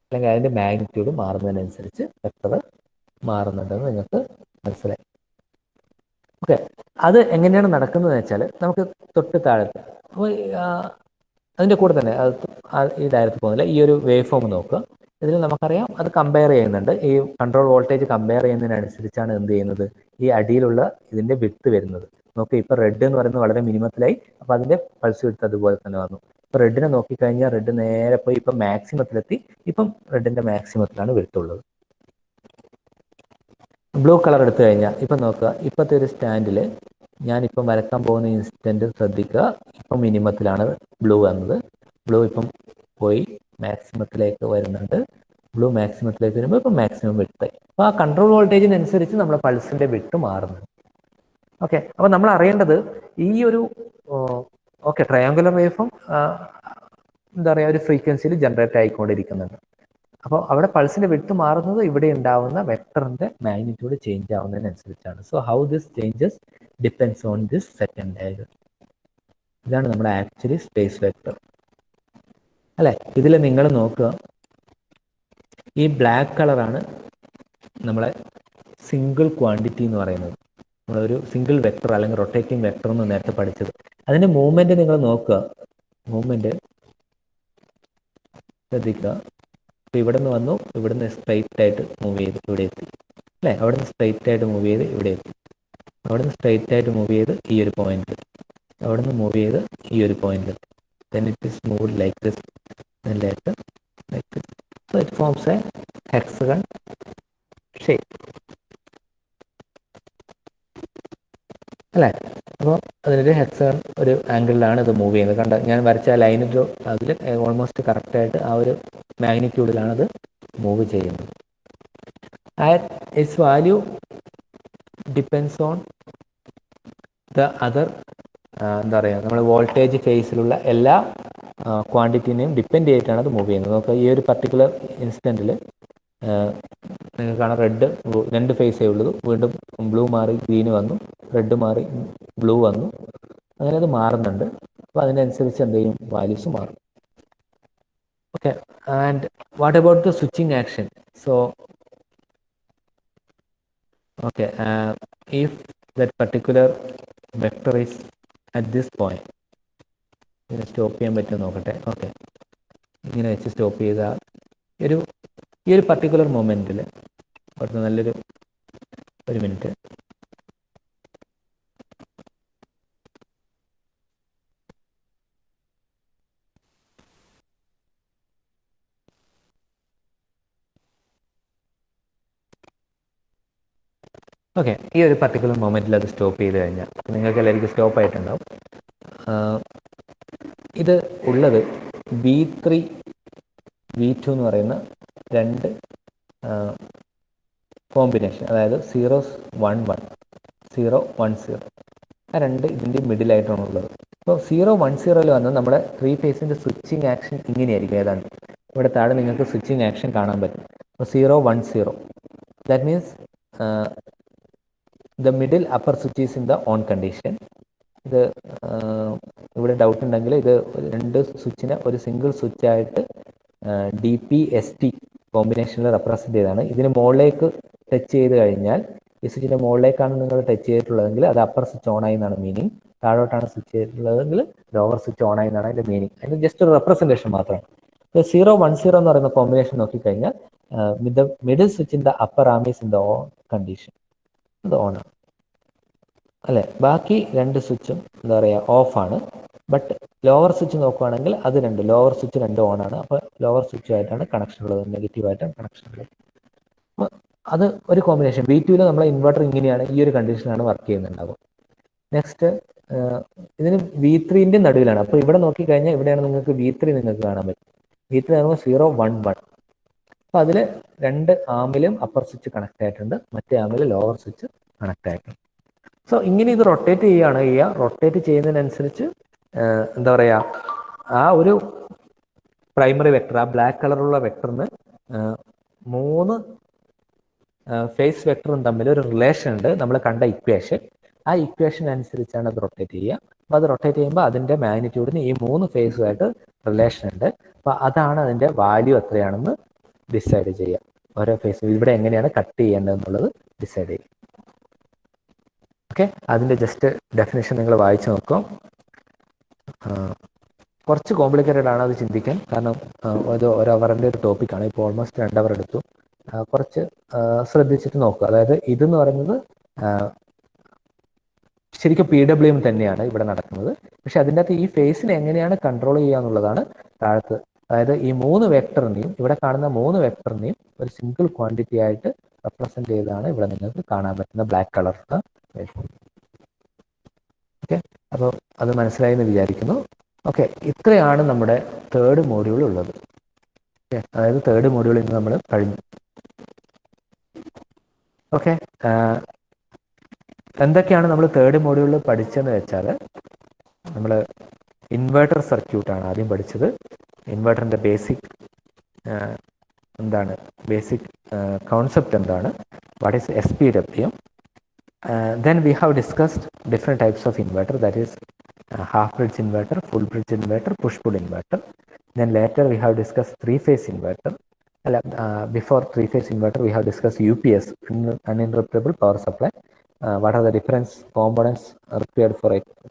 അല്ലെങ്കിൽ അതിൻ്റെ മാഗ്നിറ്റ്യൂഡ് മാറുന്നതിനനുസരിച്ച് വെക്ടർ മാറുന്നുണ്ടെന്ന് നിങ്ങൾക്ക് മനസ്സിലായി. ഓക്കെ, അത് എങ്ങനെയാണ് നടക്കുന്നത് വെച്ചാൽ നമുക്ക് തൊട്ട് താഴത്ത്, അപ്പോൾ അതിൻ്റെ കൂടെ തന്നെ ഈ ഡയറക്റ്റ് പോകുന്നില്ല, ഈ ഒരു വേവ് ഫോം നോക്കുക. ഇതിൽ നമുക്കറിയാം അത് കമ്പയർ ചെയ്യുന്നുണ്ട്. ഈ കൺട്രോൾ വോൾട്ടേജ് കമ്പയർ ചെയ്യുന്നതിനനുസരിച്ചാണ് എന്ത് ചെയ്യുന്നത്, ഈ അടിയിലുള്ള ഇതിൻ്റെ വിഡ്ത്ത് വരുന്നത്. നോക്കുക, ഇപ്പോൾ റെഡ് എന്ന് പറയുന്നത് വളരെ മിനിമത്തിലായി, അപ്പോൾ അതിൻ്റെ പൾസ് വിഡ്ത്ത് അതുപോലെ തന്നെ വന്നു. ഇപ്പോൾ റെഡിനെ നോക്കിക്കഴിഞ്ഞാൽ റെഡ് നേരെ പോയി ഇപ്പം മാക്സിമത്തിലെത്തി. ഇപ്പം റെഡിൻ്റെ മാക്സിമത്തിലാണ് വിഡ്ത്തുള്ളത്. ബ്ലൂ കളർ എടുത്തു കഴിഞ്ഞാൽ ഇപ്പം നോക്കുക, ഇപ്പോഴത്തെ ഒരു സ്റ്റാൻഡിൽ ഞാനിപ്പം വരക്കാൻ പോകുന്ന ഇൻസ്റ്റൻറ്റ് ശ്രദ്ധിക്കുക, ഇപ്പം മിനിമത്തിലാണ് ബ്ലൂ വന്നത്. ബ്ലൂ ഇപ്പം പോയി മാക്സിമത്തിലേക്ക് വരുന്നുണ്ട്. ബ്ലൂ മാക്സിമത്തിലേക്ക് വരുമ്പോൾ ഇപ്പം മാക്സിമം വിഡ്ത്തായി. അപ്പോൾ ആ കൺട്രോൾ വോൾട്ടേജിനനുസരിച്ച് നമ്മുടെ പൾസിൻ്റെ വിഡ്ത്ത് മാറുന്നുണ്ട്. ഓക്കെ, അപ്പോൾ നമ്മൾ അറിയേണ്ടത് ഈ ഒരു ട്രയാങ്കുലർ വേവ് ഫോം എന്താ പറയുക, ഒരു ഫ്രീക്വൻസിയിൽ ജനറേറ്റ് ആയിക്കൊണ്ടിരിക്കുന്നുണ്ട്. അപ്പോൾ അവിടെ പൾസിന്റെ വിഡ്ത്ത് മാറുന്നത് ഇവിടെ ഉണ്ടാവുന്ന വെക്ടറിന്റെ മാഗ്നിറ്റ്യൂഡ് ചേഞ്ച് ആവുന്നതിനനുസരിച്ചാണ്. So how this changes depends on this second diagram. ഇതാണ് നമ്മുടെ ആക്ച്വലി സ്പേസ് വെക്ടർ അല്ലേ. ഇതിൽ നിങ്ങൾ നോക്കുക, ഈ ബ്ലാക്ക് കളറാണ് നമ്മളെ സിംഗിൾ ക്വാണ്ടിറ്റി എന്ന് പറയുന്നത്. നമ്മളൊരു സിംഗിൾ വെക്ടർ അല്ലെങ്കിൽ റൊട്ടേറ്റിംഗ് വെക്ടർ എന്ന് നേരത്തെ പഠിച്ചത്. അതിന്റെ മൂവ്മെന്റ് നിങ്ങൾ നോക്കുക, മൂവ്മെന്റ് ശ്രദ്ധിക്കുക. അപ്പോൾ ഇവിടെ നിന്ന് വന്നു, ഇവിടെ നിന്ന് സ്ട്രൈറ്റ് ആയിട്ട് മൂവ് ചെയ്ത് ഇവിടെ എത്തി അല്ലേ. അവിടെ നിന്ന് സ്ട്രൈറ്റ് ആയിട്ട് മൂവ് ചെയ്ത് ഇവിടെ എത്തി. അവിടെ നിന്ന് സ്ട്രൈറ്റ് ആയിട്ട് മൂവ് ചെയ്ത് ഈ ഒരു പോയിന്റ്, അവിടെ നിന്ന് മൂവ് ചെയ്ത് ഈ ഒരു point. then it is moved like this and later like this. So it forms a hexagon shape അല്ലേ. അപ്പോൾ അതിനൊരു ഹെക്സഗൺ ഒരു ആംഗിളിലാണ് ഇത് മൂവ് ചെയ്യുന്നത്. കണ്ട ഞാൻ വരച്ച ലൈനിൻ്റെ അതിൽ ഓൾമോസ്റ്റ് കറക്റ്റായിട്ട് ആ ഒരു മാഗ്നിറ്റ്യൂഡിലാണ് അത് മൂവ് ചെയ്യുന്നത്. It's value depends on the other എന്താ പറയുക, നമ്മൾ വോൾട്ടേജ് ഫേസിലുള്ള എല്ലാ ക്വാണ്ടിറ്റിനെയും ഡിപ്പെൻഡ് ചെയ്തിട്ടാണ് അത് മൂവ് ചെയ്യുന്നത്. നമുക്ക് ഈ ഒരു പർട്ടിക്കുലർ ഇൻസ്റ്റൻറ്റിൽ നിങ്ങൾക്ക് കാണാം റെഡ് രണ്ട് ഫേസേ ഉള്ളൂ. വീണ്ടും ബ്ലൂ മാറി ഗ്രീന് വന്നു, റെഡ് മാറി ബ്ലൂ വന്നു, അങ്ങനെ അത് മാറുന്നുണ്ട്. അപ്പോൾ അതിനനുസരിച്ച് എന്ത് ചെയ്യും, വാല്യൂസ് മാറും. Okay, and what about the switching action? So okay, if that particular vector is at this point, ഇങ്ങനെ സ്റ്റോപ്പ് ചെയ്യാൻ പറ്റുമോ നോക്കട്ടെ. ഓക്കെ, ഇങ്ങനെ വെച്ച് സ്റ്റോപ്പ് ചെയ്താൽ ഈ ഒരു പർട്ടിക്കുലർ മൊമെൻറ്റിൽ നല്ലൊരു ഒരു മിനിറ്റ്. ഓക്കെ, ഈ ഒരു പർട്ടിക്കുലർ മൊമെൻറ്റിൽ അത് സ്റ്റോപ്പ് ചെയ്ത് കഴിഞ്ഞാൽ നിങ്ങൾക്ക് എല്ലാവർക്കും സ്റ്റോപ്പ് ആയിട്ടുണ്ടാവും. ഇത് ഉള്ളത് V3 V2 എന്ന് പറയുന്ന രണ്ട് കോമ്പിനേഷൻ, അതായത് 0-1-1 0-1-0, ആ രണ്ട് ഇതിൻ്റെ മിഡിലായിട്ടാണ് ഉള്ളത്. അപ്പോൾ 0-1-0 വന്ന് നമ്മുടെ 3 ഫേസിൻ്റെ സ്വിച്ചിങ് ആക്ഷൻ ഇങ്ങനെയായിരിക്കും. ഏതാണ് ഇവിടെ താഴെ നിങ്ങൾക്ക് സ്വിച്ചിങ് ആക്ഷൻ കാണാൻ പറ്റും. അപ്പോൾ 0-1-0 that means the middle upper switch is in the on condition. ഇത് ഇവിടെ ഡൗട്ട് ഉണ്ടെങ്കിൽ ഇത് രണ്ട് സ്വിച്ചിനെ ഒരു സിംഗിൾ സ്വിച്ചായിട്ട് DP-ST കോമ്പിനേഷനിൽ റെപ്രസെൻ്റ് ചെയ്താണ്. ഇതിന് മുകളിലേക്ക് ടച്ച് ചെയ്ത് കഴിഞ്ഞാൽ, ഈ സ്വിച്ചിൻ്റെ മുകളിലേക്കാണ് നിങ്ങൾ ടച്ച് ചെയ്തിട്ടുള്ളതെങ്കിൽ അത് അപ്പർ സ്വിച്ച് ഓൺ ആയി എന്നാണ് മീനിങ്. താഴോട്ടാണ് സ്വിച്ച് ചെയ്തിട്ടുള്ളതെങ്കിൽ ലോവർ സ്വിച്ച് ഓൺ ആയി എന്നാണ് അതിൻ്റെ മീനിങ്. അതിന് ജസ്റ്റ് ഒരു റെപ്രസെൻറ്റേഷൻ മാത്രമാണ്. 0-1-0 എന്ന് പറയുന്ന കോമ്പിനേഷൻ നോക്കിക്കഴിഞ്ഞാൽ with the middle switch in the upper arm is in the on condition, അത് ഓണാണ് അല്ലേ. ബാക്കി രണ്ട് സ്വിച്ചും എന്താ പറയുക ഓഫാണ്. ബട്ട് ലോവർ സ്വിച്ച് നോക്കുകയാണെങ്കിൽ അത് ലോവർ സ്വിച്ച് രണ്ട് ഓൺ ആണ്. അപ്പോൾ ലോവർ സ്വിച്ചുമായിട്ടാണ് കണക്ഷൻ ഉള്ളത്, നെഗറ്റീവായിട്ടാണ് കണക്ഷൻ ഉള്ളത്. അപ്പോൾ അത് ഒരു കോമ്പിനേഷൻ. V2 നമ്മളെ ഇൻവെർട്ടർ ഇങ്ങനെയാണ്, ഈ ഒരു കണ്ടീഷനാണ് വർക്ക് ചെയ്യുന്നുണ്ടാവുക. നെക്സ്റ്റ് ഇതിന് V3 നടുവിലാണ്. അപ്പോൾ ഇവിടെ നോക്കിക്കഴിഞ്ഞാൽ ഇവിടെയാണ് നിങ്ങൾക്ക് V3 നിങ്ങൾക്ക് കാണാൻ പറ്റും. V3 ആകുമ്പോൾ 0, 1, 1. അപ്പോൾ അതിൽ രണ്ട് ആമിലും അപ്പർ സ്വിച്ച് കണക്ട് ആയിട്ടുണ്ട്, മറ്റേ ആമിൽ ലോവർ സ്വിച്ച് കണക്ട് ആയിട്ടുണ്ട്. സോ ഇങ്ങനെ ഇത് റൊട്ടേറ്റ് ചെയ്യുക. റൊട്ടേറ്റ് ചെയ്യുന്നതിനനുസരിച്ച് എന്താ പറയുക, ആ ഒരു പ്രൈമറി വെക്ടർ, ആ ബ്ലാക്ക് കളറുള്ള വെക്ടറിന് മൂന്ന് ഫേസ് വെക്ടറും തമ്മിൽ ഒരു റിലേഷൻ ഉണ്ട്, നമ്മൾ കണ്ട ഇക്വേഷൻ. ആ ഇക്വേഷൻ അനുസരിച്ചാണ് അത് റൊട്ടേറ്റ് ചെയ്യുക. അപ്പോൾ അത് റൊട്ടേറ്റ് ചെയ്യുമ്പോൾ അതിൻ്റെ മാഗ്നിറ്റ്യൂഡിന് ഈ മൂന്ന് ഫേസുമായിട്ട് റിലേഷൻ ഉണ്ട്. അപ്പോൾ അതാണ് അതിൻ്റെ വാല്യൂ എത്രയാണെന്ന് ഡിസൈഡ് ചെയ്യുക. ഓരോ ഫേസും ഇവിടെ എങ്ങനെയാണ് കട്ട് ചെയ്യേണ്ടതെന്നുള്ളത് ഡിസൈഡ് ചെയ്യുക. ഓക്കെ, അതിൻ്റെ ജസ്റ്റ് ഡെഫിനേഷൻ നിങ്ങൾ വായിച്ചു നോക്കും. കുറച്ച് കോംപ്ലിക്കേറ്റഡ് ആണ് അത് ചിന്തിക്കാൻ, കാരണം ഒരു അവറിൻ്റെ ഒരു ടോപ്പിക്കാണ്. ഇപ്പോൾ ഓൾമോസ്റ്റ് 2 അവർ എടുത്തു. കുറച്ച് ശ്രദ്ധിച്ചിട്ട് നോക്കുക. അതായത് ഇതെന്ന് പറയുന്നത് ശരിക്കും PWM തന്നെയാണ് ഇവിടെ നടക്കുന്നത്. പക്ഷെ അതിൻ്റെ അകത്ത് ഈ ഫേസിനെ എങ്ങനെയാണ് കൺട്രോൾ ചെയ്യുക എന്നുള്ളതാണ് താഴത്ത്. അതായത് ഈ മൂന്ന് വെക്ടറിനെയും, ഇവിടെ കാണുന്ന മൂന്ന് വെക്ടറിനെയും ഒരു സിംഗിൾ ക്വാണ്ടിറ്റി ആയിട്ട് റെപ്രസെന്റ് ചെയ്താണ് ഇവിടെ നിങ്ങൾക്ക് കാണാൻ പറ്റുന്ന ബ്ലാക്ക് കളറിലുള്ള വേവ് ഫോം. ഓക്കെ, അപ്പോൾ അത് മനസ്സിലായി എന്ന് വിചാരിക്കുന്നു. ഓക്കെ, ഇത്രയാണ് നമ്മുടെ തേർഡ് മോഡ്യൂൾ ഉള്ളത്. ഓക്കെ, അതായത് തേർഡ് മോഡ്യൂൾ ഇന്ന് നമ്മൾ കഴിഞ്ഞു. ഓക്കെ, എന്തൊക്കെയാണ് നമ്മൾ തേർഡ് മോഡ്യൂളിൽ പഠിച്ചതെന്ന് വെച്ചാൽ, നമ്മൾ ഇൻവെർട്ടർ സർക്യൂട്ടാണ് ആദ്യം പഠിച്ചത്. ഇൻവെർട്ടറിൻ്റെ ബേസിക് എന്താണ്, ബേസിക് കോൺസെപ്റ്റ് എന്താണ്, what is SPWM. Then we have discussed different types of inverter, that is half bridge inverter, full bridge inverter, push pull inverter. Then later we have discussed three-phase inverter. Before three-phase inverter we have discussed UPS, uninterruptible power supply. What are the different components required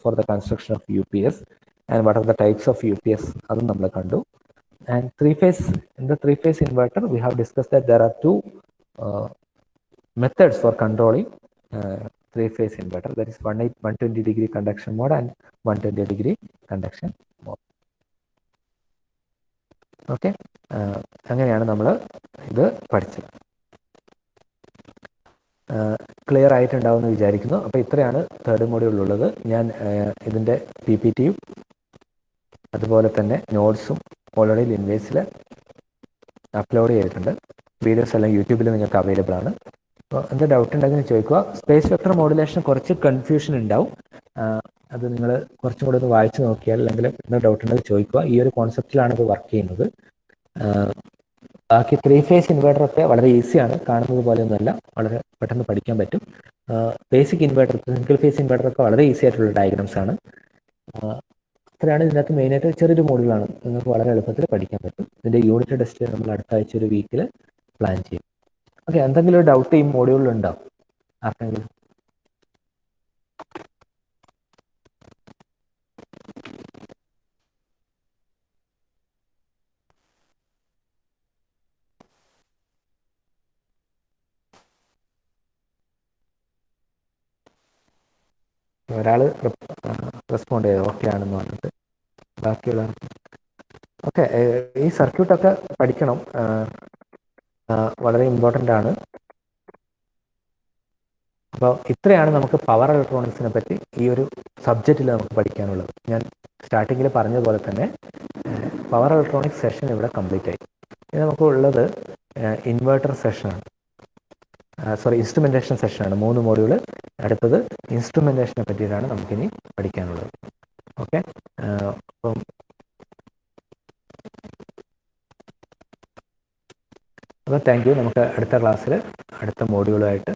for the construction of UPS, and what are the types of UPS, അതും നമ്മൾ കണ്ടു. And in the three-phase inverter we have discussed that there are two methods for controlling three-phase inverter, that is 120-degree conduction mode and 120-degree conduction mode. Okay, അങ്ങനെയാണ് നമ്മൾ ഇത് പഠിച്ചത്. Clear ആയിട്ടുണ്ടാവുമെന്ന് വിചാരിക്കുന്നു. അപ്പോൾ ഇത്രയാണ് തേർഡ് മോഡ്യൂളിലുള്ളത്. ഞാൻ ഇതിൻ്റെ PPTയും അതുപോലെ തന്നെ നോട്ട്സും ഓൾറെഡി ലിൻവേസിൽ അപ്ലോഡ് ചെയ്തിട്ടുണ്ട്. വീഡിയോസ് എല്ലാം യൂട്യൂബിൽ നിങ്ങൾക്ക് അവൈലബിൾ ആണ്. അപ്പോൾ എന്താ ഡൗട്ട് ഉണ്ടെങ്കിൽ ചോദിക്കുക. സ്പേസ് വെക്ടർ മോഡുലേഷൻ കുറച്ച് കൺഫ്യൂഷൻ ഉണ്ടാവും. അത് നിങ്ങൾ കുറച്ചും കൂടെ ഒന്ന് വായിച്ച് നോക്കിയാൽ, അല്ലെങ്കിൽ എന്താ ഡൗട്ട് ഉണ്ടെങ്കിൽ ചോദിക്കുക. ഈ ഒരു കോൺസെപ്റ്റിലാണ് ഇത് വർക്ക് ചെയ്യുന്നത്. ബാക്കി ത്രീ-ഫേസ് ഇൻവേർട്ടറൊക്കെ വളരെ ഈസിയാണ്, കാണുന്നത് പോലെയൊന്നുമല്ല, വളരെ പെട്ടെന്ന് പഠിക്കാൻ പറ്റും. ബേസിക് ഇൻവേർട്ടർ, സിംഗിൾ ഫേസ് ഇൻവേർട്ടറൊക്കെ വളരെ ഈസി ആയിട്ടുള്ള ഡയഗ്രാംസ് ആണ്. അത്രയാണ് ഇതിനകത്ത് മെയിനായിട്ട്. ചെറിയൊരു മോഡുകളാണ്, നിങ്ങൾക്ക് വളരെ എളുപ്പത്തിൽ പഠിക്കാൻ പറ്റും. ഇതിൻ്റെ യൂണിറ്റ് ടെസ്റ്റ് നമ്മൾ അടുത്ത ആഴ്ച ഒരു വീക്കിൽ പ്ലാൻ ചെയ്യും. ഓക്കെ, എന്തെങ്കിലും ഒരു ഡൗട്ട് ഈ മോഡ്യൂളിൽ ഉണ്ടാവും ആർക്കെങ്കിലും? ഒരാൾ റെസ്പോണ്ട് ചെയ്തു ഓക്കെ ആണെന്ന് പറഞ്ഞിട്ട്. ബാക്കിയുള്ള ഓക്കെ, ഈ സർക്യൂട്ടൊക്കെ പഠിക്കണം, വളരെ ഇമ്പോർട്ടൻ്റ് ആണ്. അപ്പോൾ ഇത്രയാണ് നമുക്ക് പവർ ഇലക്ട്രോണിക്സിനെ പറ്റി ഈ ഒരു സബ്ജക്റ്റിൽ നമുക്ക് പഠിക്കാനുള്ളത്. ഞാൻ സ്റ്റാർട്ടിങ്ങിൽ പറഞ്ഞതുപോലെ തന്നെ പവർ ഇലക്ട്രോണിക്സ് സെഷൻ ഇവിടെ കംപ്ലീറ്റ് ആയി. ഇനി നമുക്ക് ഉള്ളത് ഇൻവേർട്ടർ സെഷനാണ്, ഇൻസ്ട്രുമെൻറ്റേഷൻ സെഷനാണ്. 3 മോഡ്യൂൾ. അടുത്തത് ഇൻസ്ട്രുമെൻറ്റേഷനെ പറ്റിയിട്ടാണ് നമുക്കിനി പഠിക്കാനുള്ളത്. ഓക്കെ, അപ്പോൾ താങ്ക് യു. നമുക്ക് അടുത്ത ക്ലാസ്സിൽ അടുത്ത മോഡ്യൂളുമായിട്ട്